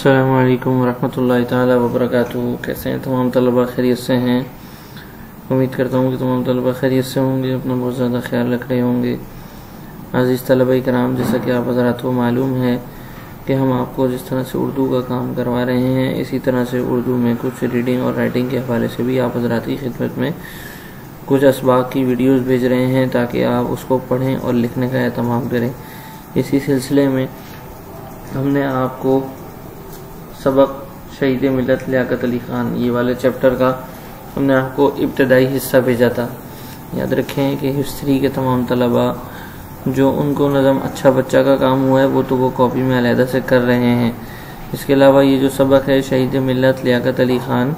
अस्सलामु अलैकुम वरहमतुल्लाहि ताला वबरकातुहू। कैसे हैं तमाम तलबा? खैरियत से हैं? उम्मीद करता हूँ कि तमाम तलबा खैरियत से होंगे, अपना बहुत ज़्यादा ख्याल रख रहे होंगे। अज़ीज़ तलबा इकराम, जैसा कि आप हज़रात को मालूम है कि हम आपको जिस तरह से उर्दू का काम करवा रहे हैं, इसी तरह से उर्दू में कुछ रीडिंग और राइटिंग के हवाले से भी आप हज़रात की खिदमत में कुछ असबाक की वीडियोज़ भेज रहे हैं ताकि आप उसको पढ़ें और लिखने का एहतमाम करें। इसी सिलसिले में हमने आपको सबक शहीद मिल्लत लियाकत अली ख़ान ये वाले चैप्टर का हमने आपको इब्तदाई हिस्सा भेजा था। याद रखें कि हिस्ट्री के तमाम तलबा जो उनको नज़म अच्छा बच्चा का काम हुआ है वो कॉपी में अलहदा से कर रहे हैं। इसके अलावा ये जो सबक है शहीद मिल्लत लियाकत अली ख़ान,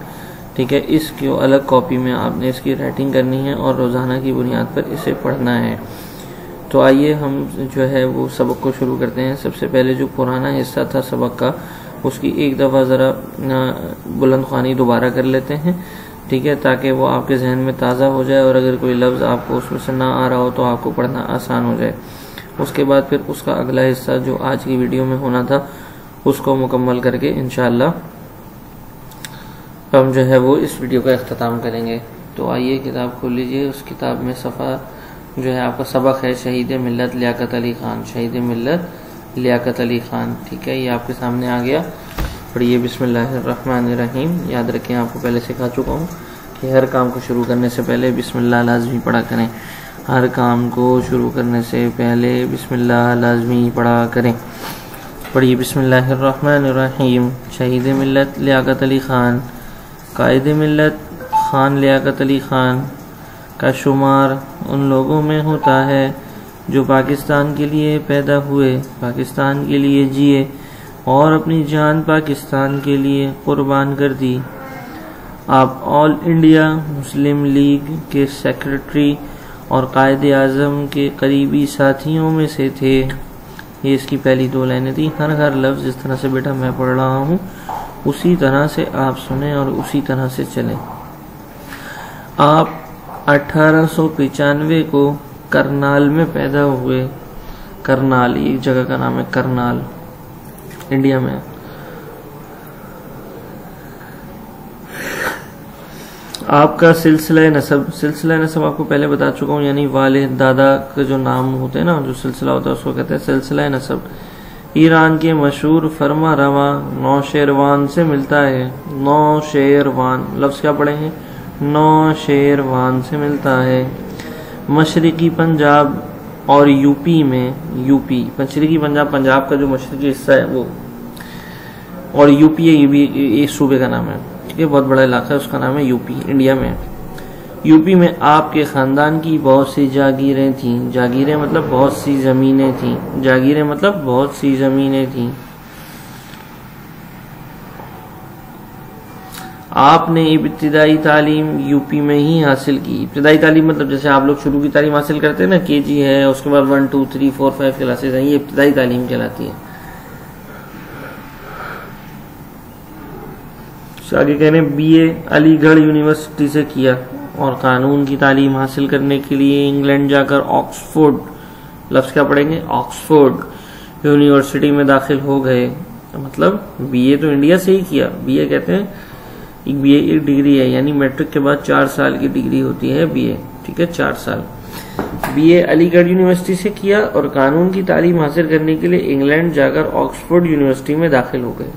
ठीक है, इसकी अलग कॉपी में आपने इसकी राइटिंग करनी है और रोज़ाना की बुनियाद पर इसे पढ़ना है। तो आइए हम जो है वो सबक को शुरू करते हैं। सबसे पहले जो पुराना हिस्सा था सबक का, उसकी एक दफ़ा ज़रा बुलंद ख़्वानी दोबारा कर लेते हैं, ठीक है, ताकि वो आपके जहन में ताज़ा हो जाए और अगर कोई लफ्ज़ आपको उसमें से ना आ रहा हो तो आपको पढ़ना आसान हो जाए। उसके बाद फिर उसका अगला हिस्सा जो आज की वीडियो में होना था उसको मुकम्मल करके इंशाअल्लाह हम जो है वो इस वीडियो का अख्ताम करेंगे। तो आइए किताब खोल लीजिए। उस किताब में सफ़ा जो है आपका सबक है शहीद मिल्लत लियाकत अली ख़ान, शहीद मिल्लत लियाकत अली ख़ान, ठीक है, ये आपके सामने आ गया। पढ़िए बिस्मिल्लाहिर्रहमानिर्रहीम। याद रखें, आपको पहले सिखा चुका हूँ कि हर काम को शुरू करने से पहले बिस्मिल्लाह लाजमी पढ़ा करें। हर काम को शुरू करने से पहले बिस्मिल्लाह लाजमी पढ़ा करें। पढ़िए बिस्मिल्लाहिर्रहमानिर्रहीम। शहीद मिल्लत लियाकत अली ख़ान, कायद मिल्लत ख़ान लियाकत अली ख़ान का शुमार उन लोगों में होता है जो पाकिस्तान के लिए पैदा हुए, पाकिस्तान के लिए जिए और अपनी जान पाकिस्तान के लिए कुर्बान कर दी। आप ऑल इंडिया मुस्लिम लीग के सेक्रेटरी और कायद आज़म के करीबी साथियों में से थे। ये इसकी पहली दो लाइनें थी। हर लफ्ज़ जिस तरह से बेटा मैं पढ़ रहा हूँ उसी तरह से आप सुने और उसी तरह से चलें। आप 1895 को करनाल में पैदा हुए। करनाल एक जगह का नाम है, करनाल इंडिया में। आपका सिलसिला नसब आपको पहले बता चुका हूँ, यानी वालिद दादा का जो नाम होते हैं ना, जो सिलसिला होता है उसको कहते हैं सिलसिला नसब। ईरान के मशहूर फरमा रवा नौशेरवान से मिलता है। नौशेरवान लफ्ज क्या पढ़े हैं? नौशेरवान से मिलता है। मशरिकी पंजाब और यूपी में, मशरिकी पंजाब का जो मशरिकी हिस्सा है वो, और यूपी है, ये भी एक सूबे का नाम है, ठीक है, बहुत बड़ा इलाका है, उसका नाम है यूपी, इंडिया में। यूपी में आपके खानदान की बहुत सी जागीरें थीं। जागीरें मतलब बहुत सी जमीनें थीं। जागीरें मतलब बहुत सी जमीनें थीं। आपने इब्तिदाई तालीम यूपी में ही हासिल की। इब्तिदाई तालीम मतलब जैसे आप लोग शुरू की तालीम हासिल करते हैं ना, केजी है, उसके बाद 1 2 3 4 5 क्लासेज हैं, ये इब्तिदाई तालीम कहलाती है। आगे कह रहे हैं बीए अलीगढ़ यूनिवर्सिटी से किया और कानून की तालीम हासिल करने के लिए इंग्लैंड जाकर ऑक्सफोर्ड, लफ्ज क्या पढ़ेंगे? ऑक्सफोर्ड यूनिवर्सिटी में दाखिल हो गए। मतलब बीए तो इंडिया से ही किया। बीए कहते हैं बीए एक डिग्री है, यानी मैट्रिक के बाद 4 साल की डिग्री होती है बीए, ठीक है, 4 साल। बीए अलीगढ़ यूनिवर्सिटी से किया और कानून की तालीम हासिल करने के लिए इंग्लैंड जाकर ऑक्सफोर्ड यूनिवर्सिटी में दाखिल हो गए।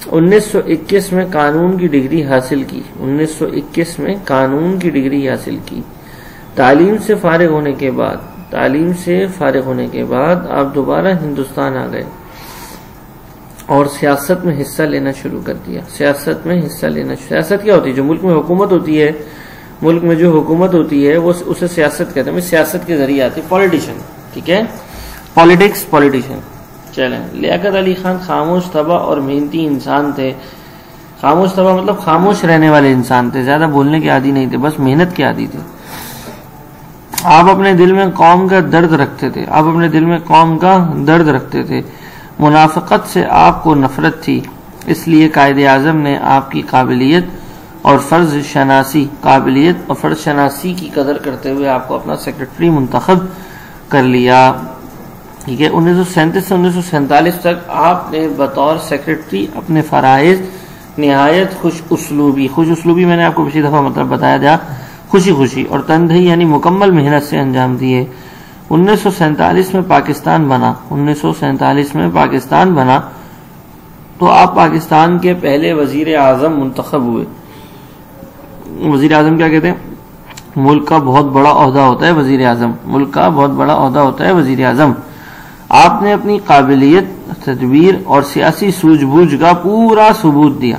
1921 में कानून की डिग्री हासिल की। 1921 में कानून की डिग्री हासिल की। तालीम से फारिग होने के बाद आप दोबारा हिंदुस्तान आ गए और सियासत में हिस्सा लेना शुरू कर दिया। सियासत क्या होती है? जो मुल्क में हुकूमत होती है, मुल्क में जो हुकूमत होती है वो उसे सियासत कहते हैं। सियासत के जरिए आती है पॉलिटिशियन, ठीक है, पॉलिटिक्स, पॉलिटिशियन। चलें, लियाकत अली ख़ान खामोश तबा और मेहनती इंसान थे। खामोश तबा मतलब खामोश रहने वाले इंसान थे, ज्यादा बोलने के आदी नहीं थे, बस मेहनत के आदी थे। आप अपने दिल में कौम का दर्द रखते थे। मुनाफिकत से आपको नफरत थी, इसलिए कायदे आज़म ने आपकी काबिलियत और फर्ज शनासी की कदर करते हुए आपको अपना सेक्रेटरी मुंतखब कर लिया। ठीक है। 1937 से 1947 तक आपने बतौर सेक्रेटरी अपने फराइज निहायत खुश उसलूबी मैंने आपको पिछली दफा मतलब बताया था, खुशी खुशी और तनदेही यानी मुकम्मल मेहनत से अंजाम दिए। 1947 में पाकिस्तान बना, 1947 में पाकिस्तान बना तो आप पाकिस्तान के पहले वजीर आजम मुंतखब हुए। वजीर आजम क्या कहते हैं? मुल्क का बहुत बड़ा ओहदा होता है वजीर आजम, मुल्क का बहुत बड़ा ओहदा होता है वजीर आजम। आपने अपनी काबिलियत, तदबीर और सियासी सूझबूझ का पूरा सबूत दिया।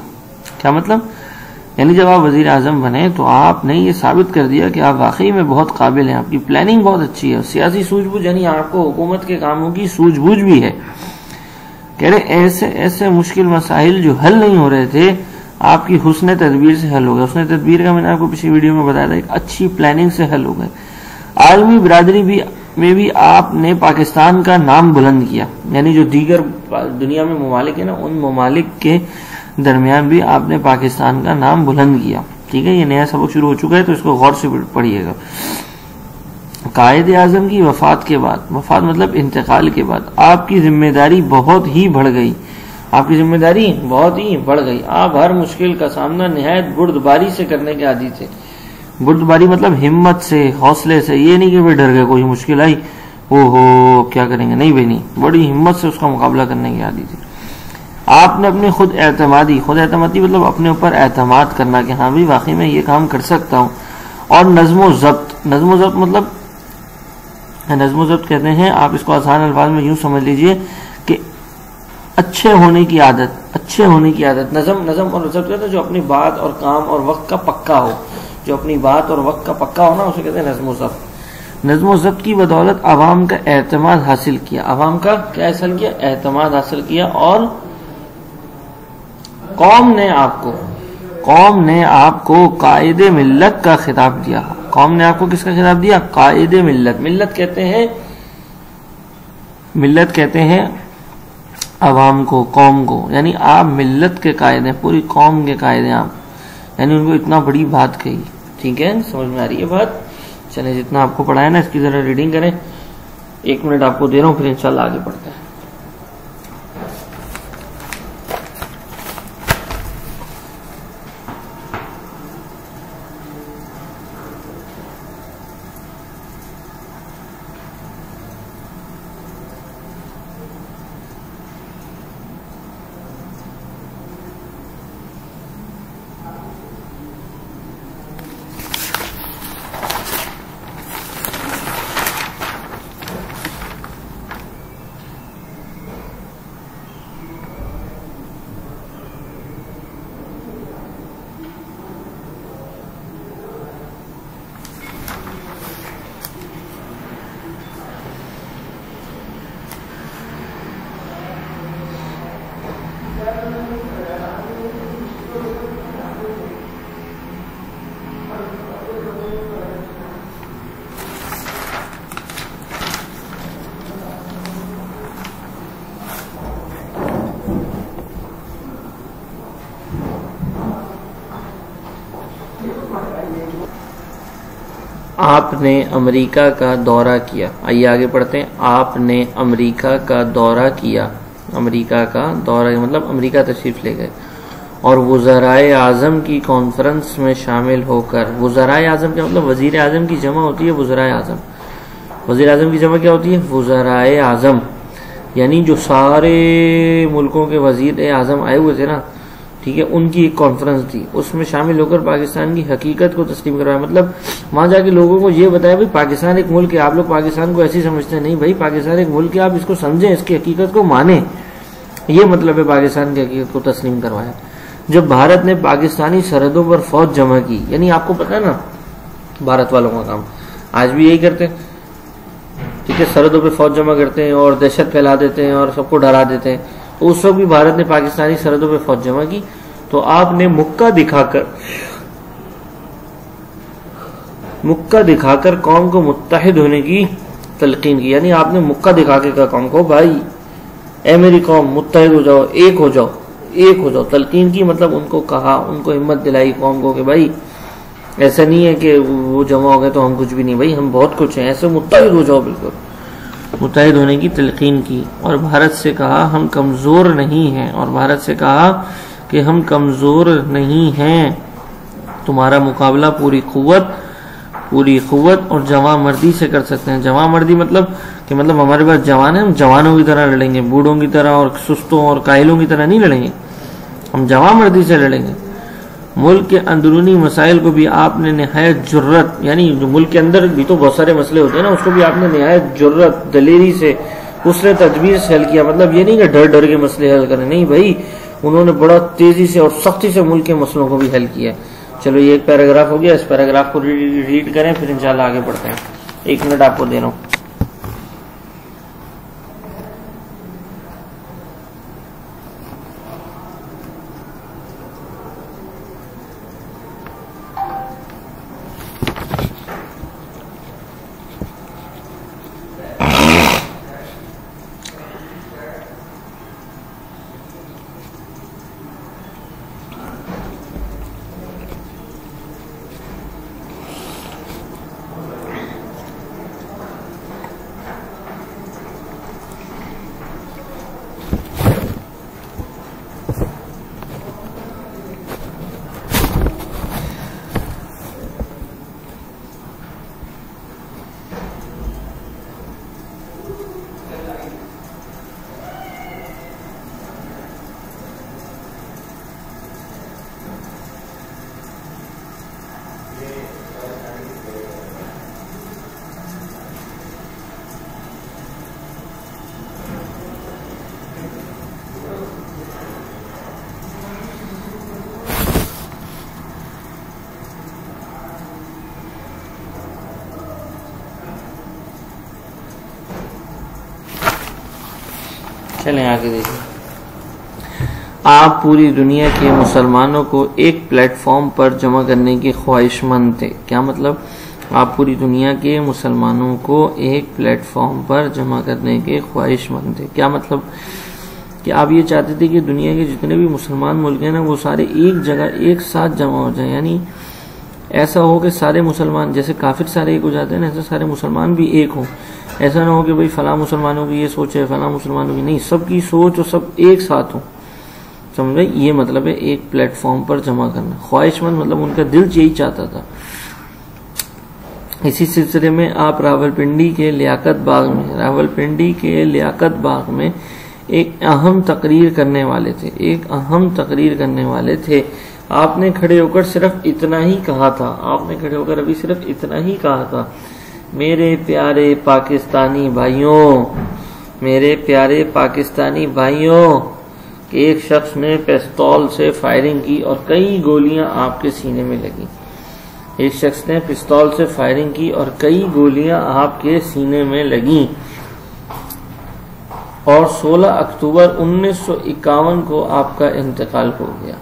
क्या मतलब? यानी जब आप वजीर आजम बने तो आपने ये साबित कर दिया कि आप वाकई में बहुत काबिल हैं, आपकी प्लानिंग बहुत अच्छी है, सियासी सूझबूझ यानी आपको हुकूमत के कामों की सूझबूझ भी है। कह रहे ऐसे ऐसे मुश्किल मसाइल जो हल नहीं हो रहे थे आपकी हुस्न तदबीर से हल हो गए। हुस्न तदबीर का मैंने आपको पिछली वीडियो में बताया था, एक अच्छी प्लानिंग से हल हो गए। आलमी बिरादरी में भी आपने पाकिस्तान का नाम बुलंद किया, यानी जो दीगर दुनिया में ममालिक है ना, उन ममालिक के दरमियान भी आपने पाकिस्तान का नाम बुलंद किया। ठीक है, ये नया सबक शुरू हो चुका है तो इसको गौर से पढ़िएगा। कायद आजम की वफात के बाद, वफात मतलब इंतकाल के बाद, आपकी जिम्मेदारी बहुत ही बढ़ गई। आपकी जिम्मेदारी बहुत ही बढ़ गई। आप हर मुश्किल का सामना निहायत बुर्दबारी से करने के आदी थे। बुर्दबारी मतलब हिम्मत से, हौसले से, ये नहीं कि वे डर गए, कोई मुश्किल आई ओहो क्या करेंगे, नहीं भाई नहीं, बड़ी हिम्मत से उसका मुकाबला करने की आदी थी। आपने अपनी खुद एतमादी मतलब अपने ऊपर एतमाद करना कि हाँ भाई वाकई में ये काम कर सकता हूँ, और नज्मो जब्त मतलब नज्मो जब्त कहते हैं, आप इसको आसान अल्फाज में यूं समझ लीजिए कि अच्छे होने की आदत, अच्छे होने की आदत। नज़म और जब्त कहते हैं जो अपनी बात और काम और वक्त का पक्का हो, जो अपनी बात और वक्त का पक्का हो ना, उसे कहते हैं नज्मो जब्त। नज्मो जब्त की बदौलत आवाम का एतमाद हासिल किया। आवाम का क्या हासिल किया? एतमाद हासिल किया। और कौम ने आपको कायदे मिल्लत का खिताब दिया। कौम ने आपको किसका खिताब दिया? कायदे मिल्लत। मिल्लत कहते हैं अवाम को, कौम को, यानी आप मिल्लत के कायदे, पूरी कौम के कायदे आप, यानी उनको इतना बड़ी बात कही। ठीक है, समझ में आ रही है बात? चले, जितना आपको पढ़ाया ना इसकी जरा रीडिंग करें। 1 मिनट आपको दे रहा हूं, फिर इंशाल्लाह आगे बढ़ते हैं। आपने अमेरिका का दौरा किया। आइए आगे पढ़ते हैं। आपने अमेरिका का दौरा किया। अमेरिका का दौरा मतलब अमेरिका तशरीफ ले गए और वज़राए आज़म की कॉन्फ्रेंस में शामिल होकर। वज़राए आज़म क्या मतलब? वज़ीर आज़म की जमा होती है वज़राए आज़म। वज़ीर आज़म की जमा क्या होती है? वज़राए आज़म, यानी जो सारे मुल्कों के वज़ीर आज़म आए हुए थे ना, ठीक है, उनकी एक कॉन्फ्रेंस थी, उसमें शामिल होकर पाकिस्तान की हकीकत को तस्लीम करवाया। मतलब वहां जाके लोगों को ये बताया भाई पाकिस्तान एक मुल्क है, आप लोग पाकिस्तान को ऐसे समझते हैं, नहीं भाई पाकिस्तान एक मुल्क है, आप इसको समझें, इसकी हकीकत को माने, ये मतलब है पाकिस्तान की हकीकत को तस्लीम करवाया। जब भारत ने पाकिस्तानी सरहदों पर फौज जमा की, यानी आपको पता है ना भारत वालों का काम आज भी यही करते हैं, ठीक है, सरहदों पर फौज जमा करते हैं और दहशत फैला देते हैं और सबको डरा देते हैं। तो उस वक्त भी भारत ने पाकिस्तानी सरहदों पर फौज जमा की, तो आपने मुक्का दिखाकर कौम को मुत्तहिद होने की तलकीन की। यानी आपने मुक्का दिखा के कहा कौम को, भाई ए मेरी कौम मुत्तहिद हो जाओ, एक हो जाओ। तलकीन की मतलब उनको कहा, उनको हिम्मत दिलाई कौम को कि भाई ऐसा नहीं है कि वो जमा हो गए तो हम कुछ भी नहीं, भाई हम बहुत कुछ हैं, ऐसे मुत्तहिद हो जाओ बिल्कुल। मुत्तहिद होने की तलकीन की, और भारत से कहा हम कमज़ोर नहीं हैं, और भारत से कहा कि हम कमज़ोर नहीं हैं, तुम्हारा मुकाबला पूरी क़ुव्वत और जवां मर्दी से कर सकते हैं। जवां मर्दी मतलब कि मतलब हमारे पास जवान है, हम जवानों की तरह लड़ेंगे, बूढ़ों की तरह और सुस्तों और कायलों की तरह नहीं लड़ेंगे, हम जवां मर्दी से लड़ेंगे। मुल्क के अंदरूनी मसाइल को भी आपने निहायत जुर्रत, यानी जो मुल्क के अंदर भी तो बहुत सारे मसले होते हैं ना, उसको भी आपने निहायत जुर्रत, दलेरी से, उसने तदबीर से हल किया। मतलब ये नहीं कि डर डर के मसले हल करें, नहीं भाई, उन्होंने बड़ा तेजी से और सख्ती से मुल्क के मसलों को भी हल किया। चलो ये एक पैराग्राफ हो गया, इस पैराग्राफ को रीड करें, फिर इंशाल्लाह आगे बढ़ते हैं। 1 मिनट आपको दे रहा हूं। चलें आगे देखिए। आप पूरी दुनिया के मुसलमानों को एक प्लेटफॉर्म पर जमा करने की ख्वाहिशमंद थे। क्या मतलब? आप पूरी दुनिया के मुसलमानों को एक प्लेटफॉर्म पर जमा करने के ख्वाहिशमंद थे। क्या मतलब? कि आप ये चाहते थे कि दुनिया के जितने भी मुसलमान मुल्क हैं ना, वो सारे एक जगह एक साथ जमा हो जाए। यानी ऐसा हो कि सारे मुसलमान, जैसे काफिर सारे एक हो जाते हैं ना, ऐसे सारे मुसलमान भी एक हो। ऐसा ना हो कि भाई फला मुसलमानों की ये सोच है, फला मुसलमानों की नहीं, सबकी सोच और सब एक साथ हो। समझे? ये मतलब है एक प्लेटफॉर्म पर जमा करना। ख्वाहिशमंद मतलब उनका दिल यही चाहता था। इसी सिलसिले में आप रावलपिंडी के लियाकत बाग में एक अहम तकरीर करने वाले थे। आपने खड़े होकर सिर्फ इतना ही कहा था, मेरे प्यारे पाकिस्तानी भाइयों, कि एक शख्स ने पिस्तौल से फायरिंग की और कई गोलियां आपके सीने में लगी। 16 अक्टूबर 1951 को आपका इंतकाल हो गया।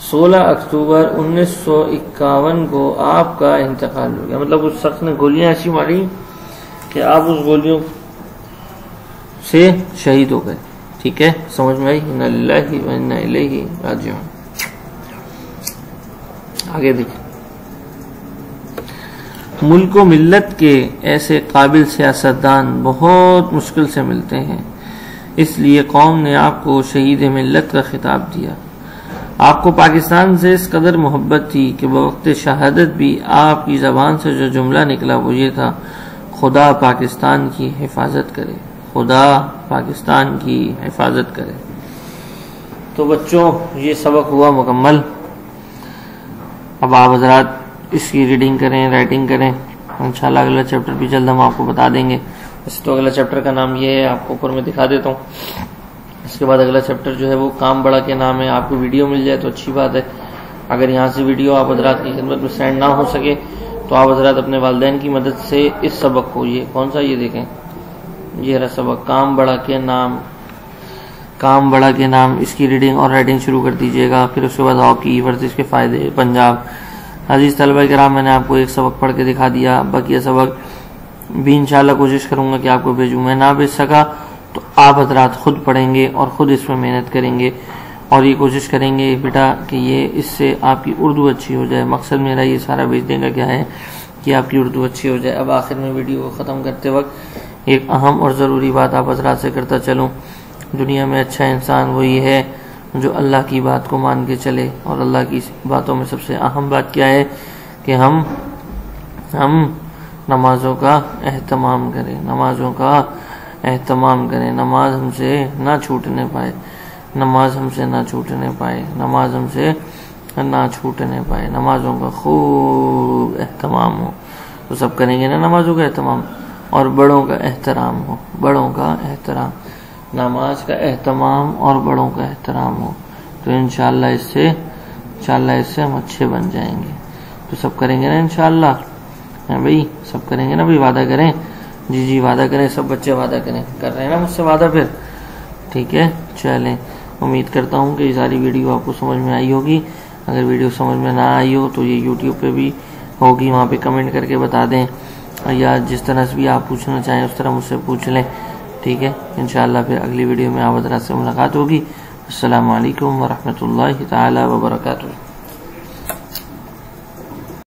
16 अक्टूबर 1951 को आपका इंतकाल हो गया। मतलब उस शख्स ने गोलियां ऐसी मारी कि आप उस गोलियों से शहीद हो गए। ठीक है, समझ में आई? इन्ना लिल्लाहि व इन्ना इलैहि राजिऊन। आगे देखिए। मुल्क व मिल्लत के ऐसे काबिल सियासतदान बहुत मुश्किल से मिलते हैं, इसलिए कौम ने आपको शहीद मिल्लत का खिताब दिया। आपको पाकिस्तान से इस कदर मोहब्बत थी कि बवक्त शहादत भी आपकी जबान से जो जुमला निकला वो ये था, खुदा पाकिस्तान की हिफाजत करे, खुदा पाकिस्तान की हिफाजत करे। तो बच्चों, ये सबक हुआ मुकम्मल। अब आप हजरात इसकी रीडिंग करें, राइटिंग करें। इंशाल्लाह अगला चैप्टर भी जल्द हम आपको बता देंगे। वैसे तो अगला चैप्टर का नाम ये है, आपको ऊपर में दिखा देता हूँ। इसके बाद अगला चैप्टर जो है वो काम बड़ा के नाम है। आपको वीडियो मिल जाए तो अच्छी बात है। अगर यहाँ से वीडियो आप हजरात की खिदमत में सेंड ना हो सके तो आप हजरात अपने वालिदैन की मदद से इस सबक को, ये कौन सा, ये देखें, ये रहा सबक काम बड़ा के नाम, इसकी रीडिंग और राइटिंग शुरू कर दीजिएगा। फिर उसके बाद हॉकी, वर्जिश के फायदे, पंजाब। अजीज तलबा किराम, मैंने आपको एक सबक पढ़ के दिखा दिया। बाकी सबक भी इंशाल्लाह कोशिश करूंगा कि आपको भेजूं। मैं ना भेज सका तो आप हजरात खुद पढ़ेंगे और खुद इसमें मेहनत करेंगे और ये कोशिश करेंगे बेटा कि ये इससे आपकी उर्दू अच्छी हो जाए। मकसद मेरा ये सारा भेजने का क्या है कि आपकी उर्दू अच्छी हो जाए। अब आखिर में वीडियो को ख़त्म करते वक्त एक अहम और ज़रूरी बात आप हज़रात से करता चलूँ, दुनिया में अच्छा इंसान वही है जो अल्लाह की बात को मान के चले। और अल्लाह की बातों में सबसे अहम बात क्या है कि हम नमाज़ों का एहतमाम करें, नमाज़ों का एहतमाम करें, नमाज हमसे ना छूटने पाए, नमाज हमसे ना छूटने पाए, नमाज हमसे ना छूटने पाए, नमाज़ों का खूब एहतमाम हो। तो सब करेंगे ना नमाज़ों का एहतमाम, और बड़ों का एहतराम हो, बड़ों का एहतराम, नमाज का एहतमाम और बड़ों का एहतराम हो, तो इंशाअल्लाह इससे हम अच्छे बन जाएंगे। तो सब करेंगे ना इंशाअल्लाह भाई, सब करेंगे ना भाई, वादा करें। जी वादा करें, सब बच्चे वादा करें, कर रहे हैं ना मुझसे वादा फिर, ठीक है। चलें, उम्मीद करता हूँ कि ये सारी वीडियो आपको समझ में आई होगी। अगर वीडियो समझ में ना आई हो तो ये यूट्यूब पे भी होगी, वहाँ पे कमेंट करके बता दें, या जिस तरह से भी आप पूछना चाहें उस तरह मुझसे पूछ लें, ठीक है। इंशाअल्लाह फिर अगली वीडियो में आप हज़रात से मुलाकात होगी। अस्सलामु अलैकुम वरहमतुल्लाहि ताला वबरकातुहू।